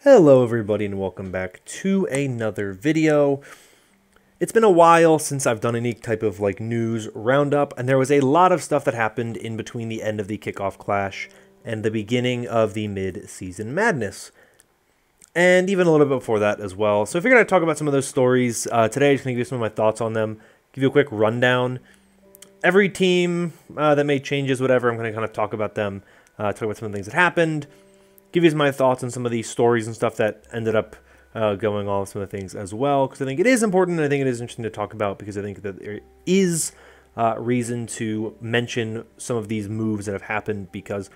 Hello everybody and welcome back to another video. It's been a while since I've done any type of news roundup, and there was a lot of stuff that happened in between the end of the kickoff clash and the beginning of the mid-season madness. And even a little bit before that as well. So I figured I'd talk about some of those stories. Today I'm just going to give you some of my thoughts on them, give you a quick rundown. Every team that made changes, whatever, I'm going to kind of talk about them, talk about some of the things that happened, give you my thoughts on some of these stories and stuff that ended up going on with some of the things as well, because I think it is important and I think it is interesting to talk about, because I think that there is reason to mention some of these moves that have happened, because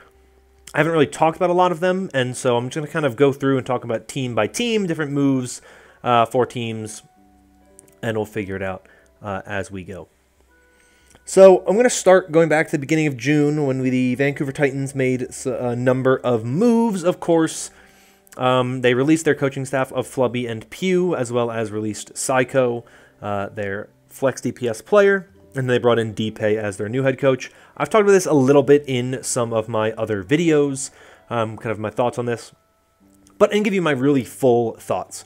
I haven't really talked about a lot of them, and so I'm just going to kind of go through and talk about team by team, different moves for teams, and we'll figure it out as we go. So I'm going to start going back to the beginning of June when the Vancouver Titans made a number of moves, of course. They released their coaching staff of Flubby and Pew, as well as released Psycho, their flex DPS player, and they brought in DPay as their new head coach. I've talked about this a little bit in some of my other videos, kind of my thoughts on this, but and give you my really full thoughts.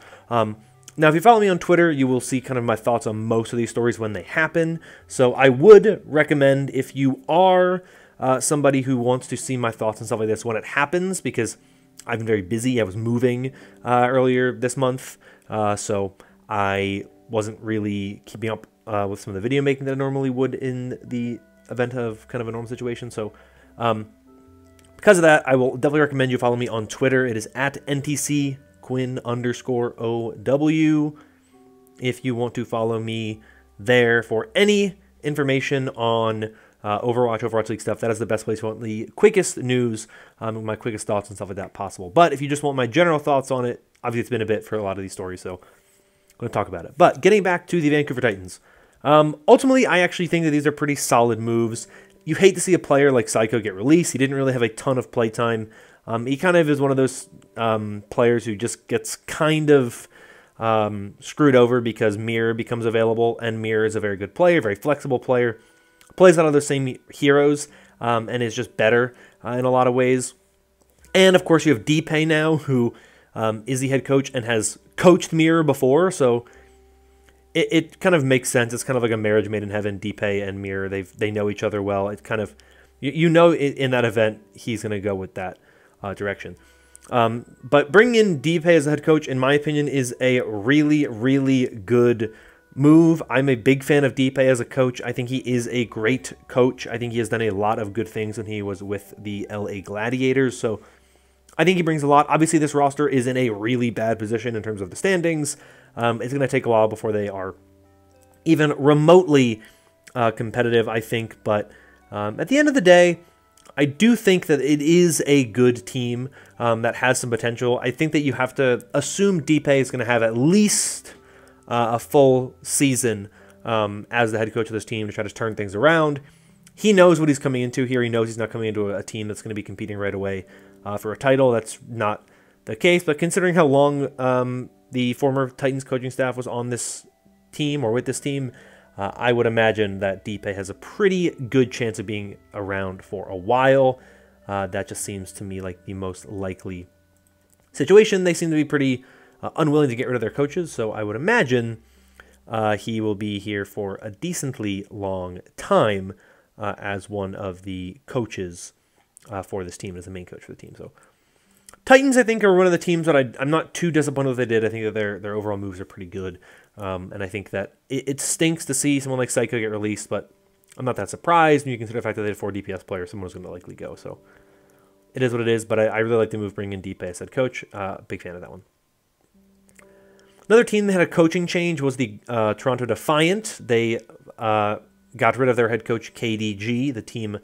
Now, if you follow me on Twitter, you will see kind of my thoughts on most of these stories when they happen. So I would recommend, if you are somebody who wants to see my thoughts and stuff like this when it happens, because I've been very busy. I was moving earlier this month, so I wasn't really keeping up with some of the video making that I normally would in the event of kind of a normal situation. So because of that, I will definitely recommend you follow me on Twitter. It is at NTC Quinn_OW. If you want to follow me there for any information on Overwatch League stuff, that is the best place. You want the quickest news, my quickest thoughts and stuff like that possible. But if you just want my general thoughts on it, obviously it's been a bit for a lot of these stories, so I'm going to talk about it. But getting back to the Vancouver Titans, ultimately I actually think that these are pretty solid moves. You hate to see a player like Psycho get released. He didn't really have a ton of playtime. He kind of is one of those players who just gets kind of screwed over because Mirror becomes available, and Mirror is a very good player, very flexible player, plays a lot of those same heroes, and is just better in a lot of ways. And of course you have DPay now, who is the head coach and has coached Mirror before, so it kind of makes sense. It's kind of like a marriage made in heaven. DPay and Mirror, they know each other well. It kind of, you know, in that event he's going to go with that direction. But bringing in DPay as the head coach, in my opinion, is a really, really good move. I'm a big fan of DPay as a coach. I think he is a great coach. I think he has done a lot of good things when he was with the LA Gladiators. So I think he brings a lot. Obviously, this roster is in a really bad position in terms of the standings. It's going to take a while before they are even remotely competitive, I think. But at the end of the day, I do think that it is a good team that has some potential. I think that you have to assume DPay is going to have at least a full season as the head coach of this team to try to turn things around. He knows what he's coming into here. He knows he's not coming into a team that's going to be competing right away for a title. That's not the case, but considering how long the former Titans coaching staff was on this team or with this team, I would imagine that DPay has a pretty good chance of being around for a while. That just seems to me like the most likely situation. They seem to be pretty unwilling to get rid of their coaches, so I would imagine he will be here for a decently long time as one of the coaches for this team, as the main coach for the team. So Titans, I think, are one of the teams that I'm not too disappointed with what they did. I think that their overall moves are pretty good. And I think that it stinks to see someone like Psycho get released, but I'm not that surprised when you consider the fact that they had 4 DPS players. Someone was going to likely go. So it is what it is, but I really like the move bringing in DPay as head coach. Big fan of that one. Another team that had a coaching change was the Toronto Defiant. They got rid of their head coach, KDG. The team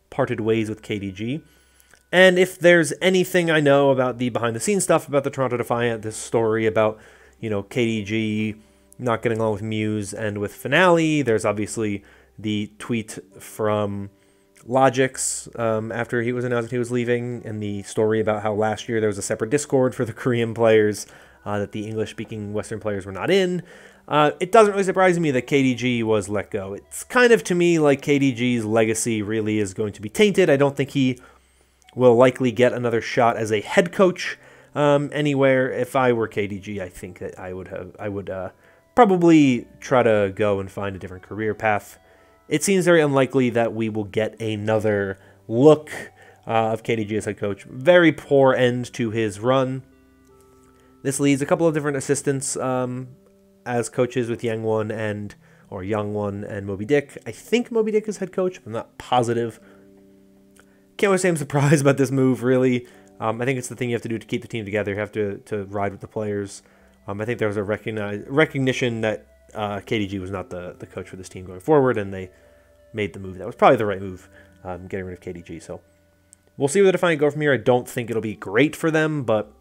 parted ways with KDG. And if there's anything I know about the behind-the-scenes stuff about the Toronto Defiant, this story about, you know, KDG not getting along with Muse and with Finale, there's obviously the tweet from Logix after he was announced that he was leaving, and the story about how last year there was a separate Discord for the Korean players that the English-speaking Western players were not in. It doesn't really surprise me that KDG was let go. It's kind of, to me, like KDG's legacy really is going to be tainted. I don't think he will likely get another shot as a head coach anywhere. If I were KDG, I think that I would probably try to go and find a different career path. It seems very unlikely that we will get another look of KDG as head coach. Very poor end to his run. This leaves a couple of different assistants as coaches with Young One and Moby Dick. I think Moby Dick is head coach, but I'm not positive. Can't really say I'm surprised about this move, really. I think it's the thing you have to do to keep the team together. You have to ride with the players. I think there was a recognition that KDG was not the coach for this team going forward, and they made the move. That was probably the right move, getting rid of KDG. So we'll see where the Defiant go from here. I don't think it'll be great for them, but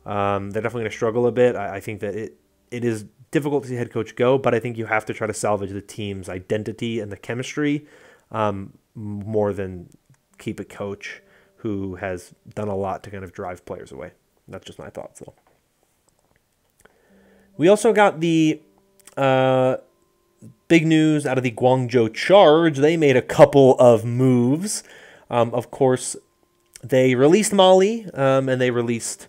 they're definitely going to struggle a bit. I think that it is difficult to see head coach go, but I think you have to try to salvage the team's identity and the chemistry more than keep a coach who has done a lot to kind of drive players away. That's just my thoughts, though. We also got the big news out of the Guangzhou Charge. They made a couple of moves. Of course, they released Molly and they released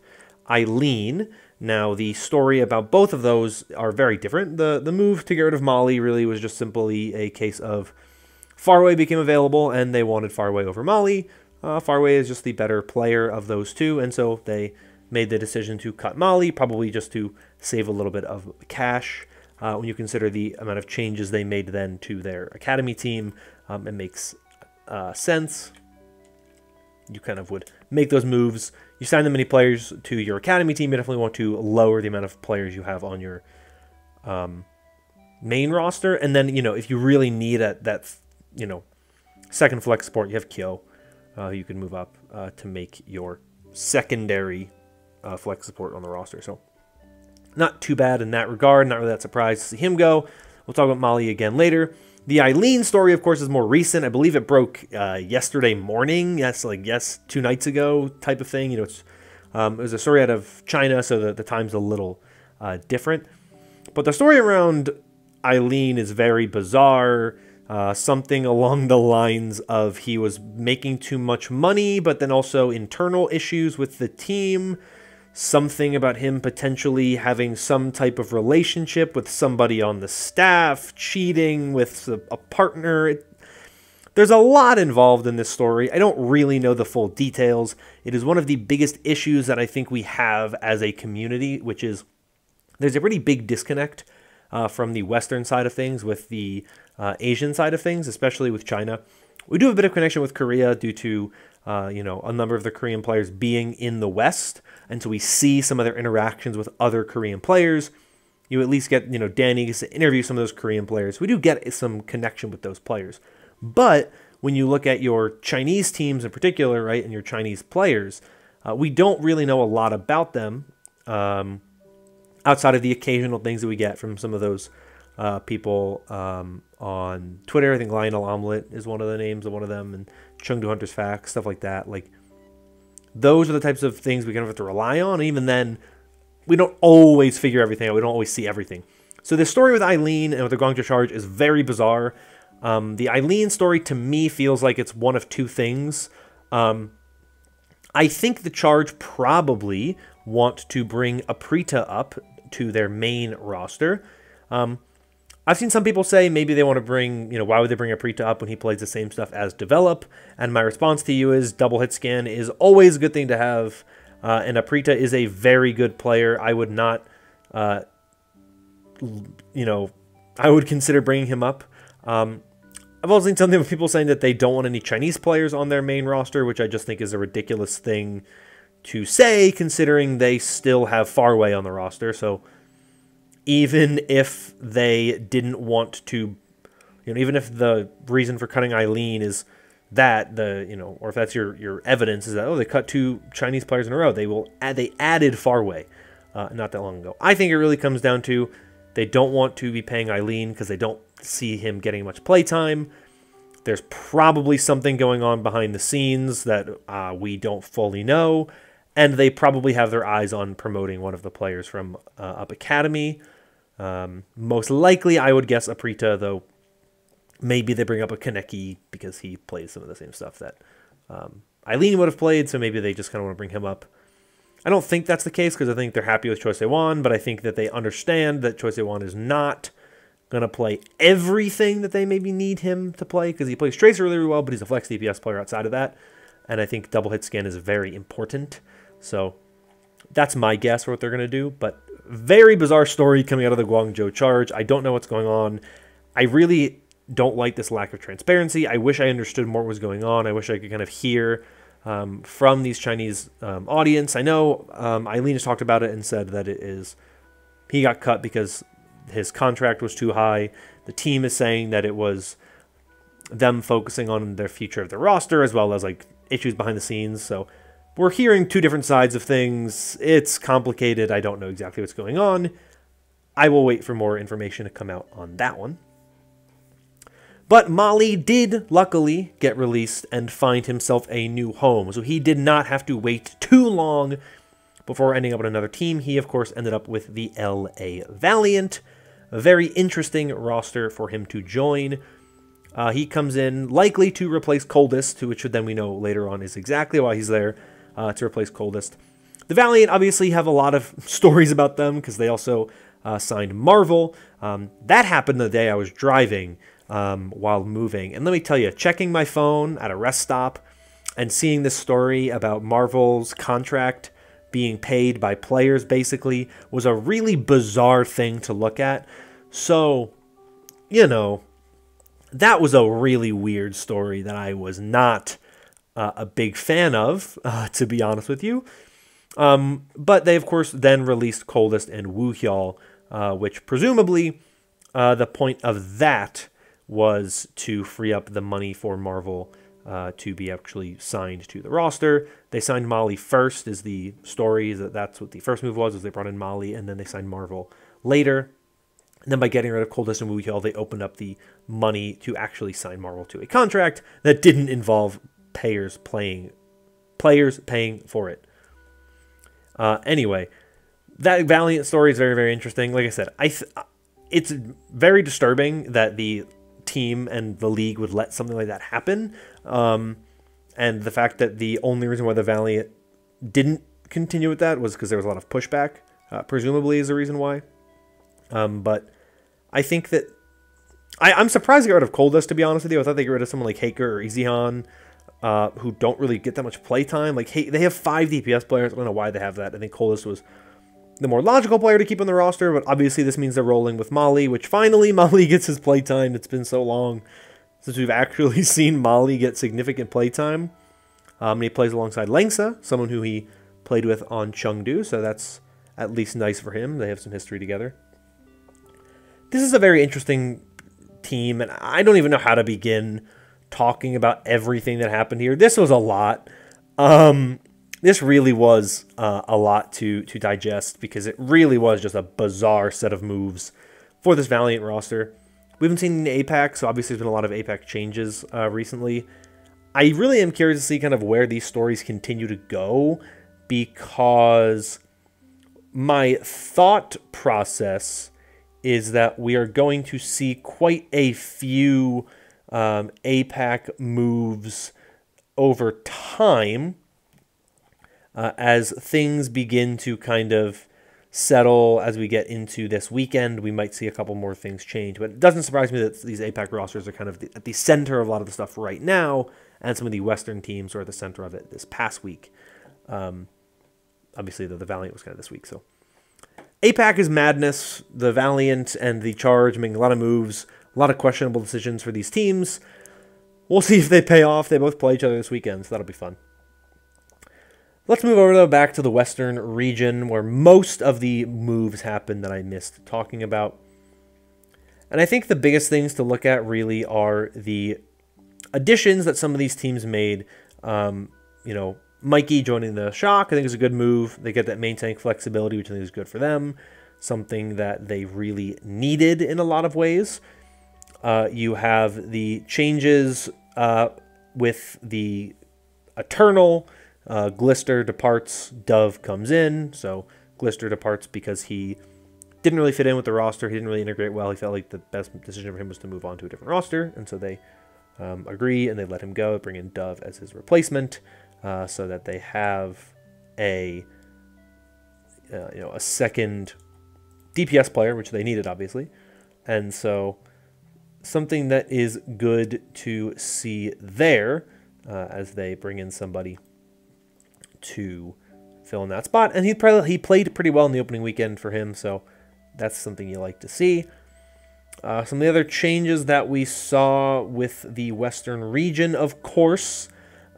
Eileen. Now, the story about both of those are very different. The move to get rid of Molly really was just simply a case of Faraway became available, and they wanted Faraway over Molly. Faraway is just the better player of those two, and so they made the decision to cut Molly, probably just to save a little bit of cash. When you consider the amount of changes they made then to their academy team, it makes sense. You kind of would make those moves. You sign that many players to your academy team, you definitely want to lower the amount of players you have on your main roster. And then, if you really need that second flex support, you have Kyo. You can move up to make your secondary flex support on the roster. So not too bad in that regard. Not really that surprised to see him go. We'll talk about Molly again later. The Eileen story, of course, is more recent. I believe it broke yesterday morning. Yes, 2 nights ago type of thing. It was a story out of China, so the time's a little different. But the story around Eileen is very bizarre. Something along the lines of he was making too much money, but then also internal issues with the team. Something about him potentially having some type of relationship with somebody on the staff, cheating with a partner. There's a lot involved in this story. I don't really know the full details. It is one of the biggest issues that I think we have as a community, which is there's a pretty big disconnect from the Western side of things with the Asian side of things, especially with China. We do have a bit of connection with Korea due to a number of the Korean players being in the West, and so we see some of their interactions with other Korean players. You at least get, Danny gets to interview some of those Korean players. We do get some connection with those players. But when you look at your Chinese teams in particular, right, and your Chinese players, we don't really know a lot about them outside of the occasional things that we get from some of those people on Twitter. I think Lionel Omelette is one of the names of one of them, and Chengdu Hunter's Facts, stuff like that. Those are the types of things we kind of have to rely on. And even then, we don't always figure everything out. We don't always see everything. So this story with Eileen and with the Guangzhou Charge is very bizarre. The Eileen story, to me, feels like it's one of two things. I think the Charge probably want to bring Aprita up to their main roster. I've seen some people say maybe they want to bring, why would they bring Aprita up when he plays the same stuff as Develop? And my response to you is double hit scan is always a good thing to have. And Aprita is a very good player. I would not, I would consider bringing him up. I've also seen something with people saying that they don't want any Chinese players on their main roster, which I just think is a ridiculous thing to say, considering they still have Faraway on the roster. So even if they didn't want to, even if the reason for cutting Eileen is that or if that's your evidence is that, they cut 2 Chinese players in a row, they added Faraway not that long ago. I think it really comes down to they don't want to be paying Eileen because they don't see him getting much playtime. There's probably something going on behind the scenes that we don't fully know, and they probably have their eyes on promoting one of the players from Up Academy. Most likely, I would guess Aprita, though maybe they bring up a Kaneki because he plays some of the same stuff that Eileen would have played, so maybe they just kind of want to bring him up. I don't think that's the case because I think they're happy with Choi Won, but I think that they understand that Choi Won is not going to play everything that they maybe need him to play because he plays Tracer really, really well, but he's a flex DPS player outside of that. And I think double hit scan is very important. So that's my guess for what they're going to do. But very bizarre story coming out of the Guangzhou Charge. I don't know what's going on. I really don't like this lack of transparency. I wish I understood more what was going on. I wish I could kind of hear from these Chinese audience. I know Eileen has talked about it and said that it is he got cut because his contract was too high. The team is saying that it was them focusing on their future of the roster as well as like issues behind the scenes. So we're hearing two different sides of things. It's complicated. I don't know exactly what's going on. I will wait for more information to come out on that one. But Molly did luckily get released and find himself a new home. So he did not have to wait too long before ending up with another team. He, of course, ended up with the LA Valiant. A very interesting roster for him to join. He comes in likely to replace Coldest, which then we know later on is exactly why he's there, to replace Coldest. The Valiant obviously have a lot of stories about them because they also signed Marvel. That happened the day I was driving while moving. And let me tell you, checking my phone at a rest stop and seeing this story about Marvel's contract being paid by players basically was a really bizarre thing to look at. So, you know, that was a really weird story that I was not a big fan of, to be honest with you. But they, of course, then released Coldest and Wu Hyul, which presumably the point of that was to free up the money for Marvel to be actually signed to the roster. They signed Molly first, is the story. That's what the first move was they brought in Molly, and then they signed Marvel later. And then by getting rid of Coldest and Wu Hyul, they opened up the money to actually sign Marvel to a contract that didn't involve players paying for it. Anyway, that Valiant story is very, very interesting. Like I said, it's very disturbing that the team and the league would let something like that happen. And the fact that the only reason why the Valiant didn't continue with that was because there was a lot of pushback, presumably is the reason why. But I think that I'm surprised they got rid of Coldest, to be honest with you. I thought they got rid of someone like Haker or Easyhan, who don't really get that much playtime. Like, they have 5 DPS players. I don't know why they have that. I think Coldest was the more logical player to keep on the roster, but obviously this means they're rolling with Molly, which finally Molly gets his playtime. It's been so long since we've actually seen Molly get significant playtime. And he plays alongside Lengsa, someone who he played with on Chengdu, so that's at least nice for him. They have some history together. This is a very interesting team, and I don't even know how to begin talking about everything that happened here. This was a lot. This really was a lot to digest because it really was just a bizarre set of moves for this Valiant roster. We haven't seen the APAC, so obviously there's been a lot of APAC changes recently. I really am curious to see kind of where these stories continue to go, because my thought process is that we are going to see quite a few APAC moves over time as things begin to kind of settle. As we get into this weekend, we might see a couple more things change. But it doesn't surprise me that these APAC rosters are kind of at the center of a lot of the stuff right now, and some of the Western teams are at the center of it this past week. Obviously, the Valiant was kind of this week. So APAC is madness. The Valiant and the Charge making a lot of moves, a lot of questionable decisions for these teams. We'll see if they pay off. They both play each other this weekend, so that'll be fun. Let's move over, though, back to the Western region, where most of the moves happened that I missed talking about. And I think the biggest things to look at really are the additions that some of these teams made. You know, Mikey joining the Shock, I think is a good move. They get that main tank flexibility, which I think is good for them. Something that they really needed in a lot of ways. You have the changes with the Eternal. Glister departs, Dove comes in. So Glister departs because he didn't really fit in with the roster. He didn't really integrate well. He felt like the best decision for him was to move on to a different roster. And so they agree and they let him go, bring in Dove as his replacement, so that they have a a second DPS player, which they needed, obviously. And so something that is good to see there as they bring in somebody to fill in that spot. And he played pretty well in the opening weekend for him, so that's something you like to see. Some of the other changes that we saw with the Western region, of course,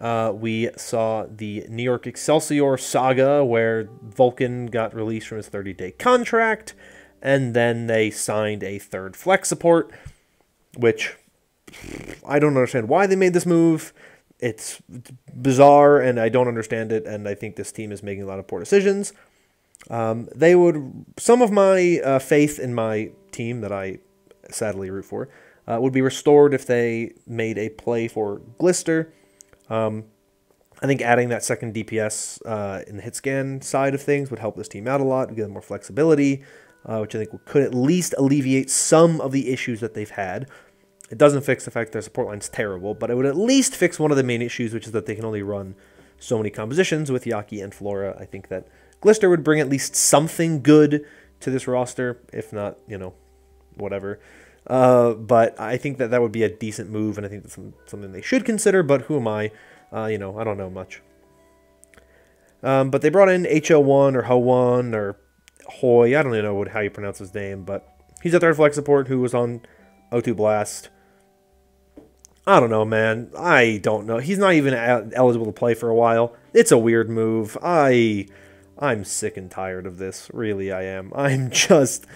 we saw the New York Excelsior saga where Vulcan got released from his 30-day contract, and then they signed a third flex support, which I don't understand why they made this move. It's bizarre, and I don't understand it, and I think this team is making a lot of poor decisions. Some of my faith in my team that I sadly root for would be restored if they made a play for Glister. I think adding that second DPS in the hit scan side of things would help this team out a lot, give them more flexibility, which I think could at least alleviate some of the issues that they've had. It doesn't fix the fact their support line's terrible, but it would at least fix one of the main issues, which is that they can only run so many compositions with Yaki and Flora. I think that Glister would bring at least something good to this roster, if not, whatever. But I think that would be a decent move, and I think that's something they should consider, but who am I? I don't know much. But they brought in HO1 or Ho1 or Hoy. I don't even know how you pronounce his name, but he's a third flex support who was on O2 Blast. I don't know, man. I don't know. He's not even eligible to play for a while. It's a weird move. I'm sick and tired of this. Really, I am. I'm just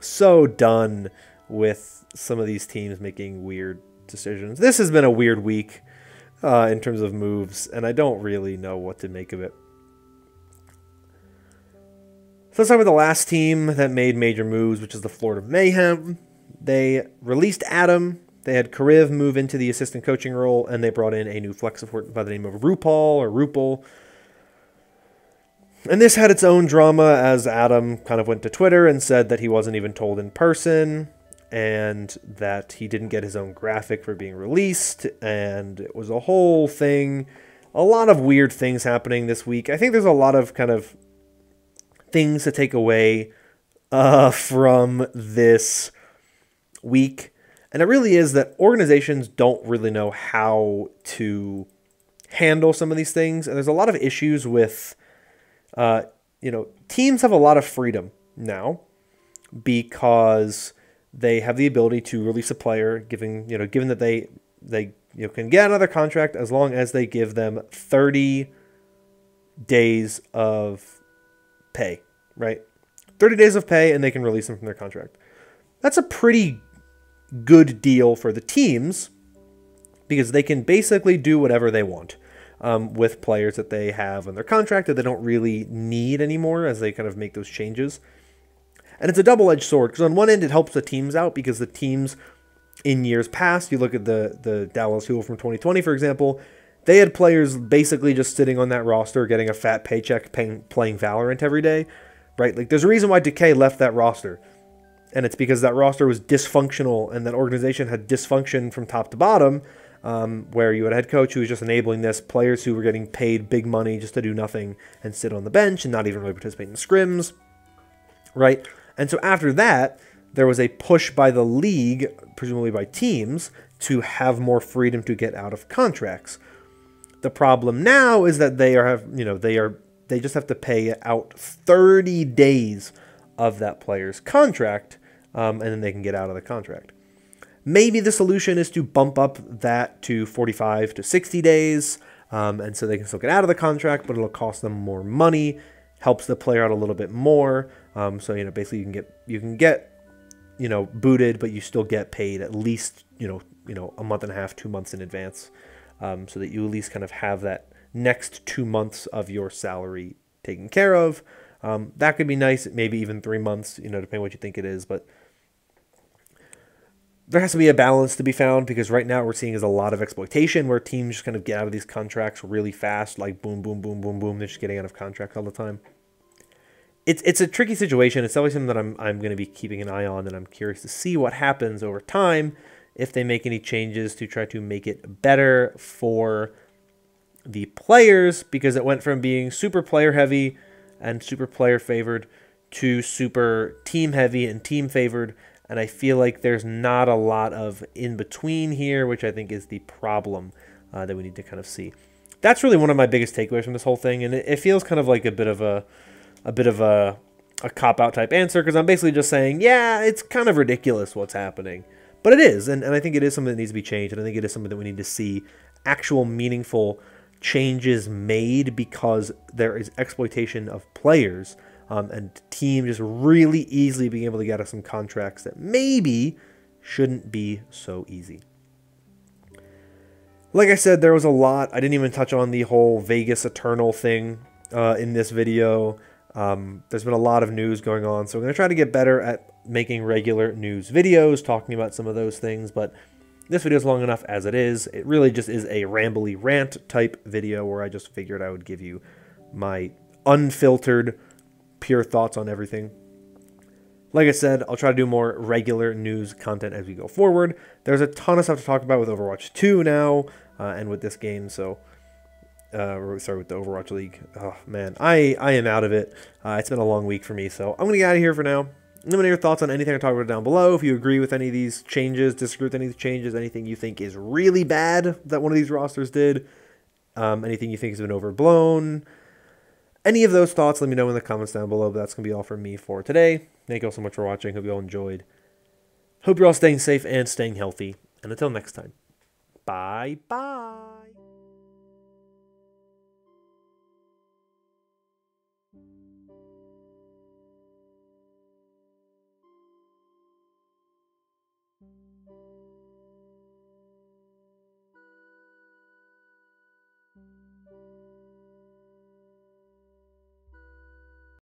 so done with some of these teams making weird decisions. This has been a weird week in terms of moves, and I don't really know what to make of it. So let's start with the last team that made major moves, which is the Florida Mayhem. They released Adam. They had Kariv move into the assistant coaching role, and they brought in a new flex support by the name of RuPaul. And this had its own drama as Adam kind of went to Twitter and said that he wasn't even told in person and that he didn't get his own graphic for being released, and it was a whole thing. A lot of weird things happening this week. I think there's a lot of kind of things to take away from this week. And it really is that organizations don't really know how to handle some of these things. And there's a lot of issues with, teams have a lot of freedom now because they have the ability to release a player, given that they can get another contract as long as they give them 30 days of pay, right? 30 days of pay, and they can release them from their contract. That's a pretty good deal for the teams because they can basically do whatever they want with players that they have on their contract that they don't really need anymore as they kind of make those changes. And it's a double-edged sword because on one end it helps the teams out because the teams in years past, you look at the Dallas Fuel from 2020, for example, they had players basically just sitting on that roster getting a fat paycheck playing Valorant every day, right? Like there's a reason why Decay left that roster. And it's because that roster was dysfunctional and that organization had dysfunction from top to bottom, where you had a head coach who was just enabling this, players who were getting paid big money just to do nothing and sit on the bench and not even really participate in scrims, right? And so after that, there was a push by the league, presumably by teams, to have more freedom to get out of contracts. The problem now is that they just have to pay out 30 days of that player's contract, and then they can get out of the contract. Maybe the solution is to bump up that to 45 to 60 days, and so they can still get out of the contract, but it'll cost them more money, helps the player out a little bit more. So basically you can get booted, but you still get paid at least a month and a half, 2 months in advance, so that you at least kind of have that next 2 months of your salary taken care of. That could be nice, maybe even 3 months, depending on what you think it is. But there has to be a balance to be found because right now what we're seeing is a lot of exploitation where teams just kind of get out of these contracts really fast, like boom, boom, boom, boom, boom. They're just getting out of contracts all the time. It's a tricky situation. It's always something that I'm going to be keeping an eye on, and I'm curious to see what happens over time if they make any changes to try to make it better for the players, because it went from being super player heavy and super player favored to super team heavy and team favored. And I feel like there's not a lot of in between here, which I think is the problem that we need to kind of see. That's really one of my biggest takeaways from this whole thing, and it feels kind of like a bit of a cop-out type answer, because I'm basically just saying, yeah, it's kind of ridiculous what's happening. But it is, and I think it is something that needs to be changed, and I think it is something that we need to see actual meaningful changes made, because there is exploitation of players and team just really easily being able to get us some contracts that maybe shouldn't be so easy. Like I said, there was a lot. I didn't even touch on the whole Vegas Eternal thing in this video. There's been a lot of news going on, so I'm going to try to get better at making regular news videos, talking about some of those things, but this video is long enough as it is. It really just is a rambly rant type video where I just figured I would give you my unfiltered, pure thoughts on everything. Like I said, I'll try to do more regular news content as we go forward. There's a ton of stuff to talk about with Overwatch 2 now, and with this game, so... sorry, with the Overwatch League. Oh, man, I am out of it. It's been a long week for me, so I'm going to get out of here for now. Let me know your thoughts on anything I talked about down below. If you agree with any of these changes, disagree with any of these changes, anything you think is really bad that one of these rosters did, anything you think has been overblown, any of those thoughts, let me know in the comments down below. But that's going to be all from me for today. Thank you all so much for watching. Hope you all enjoyed. Hope you're all staying safe and staying healthy. And until next time, bye-bye.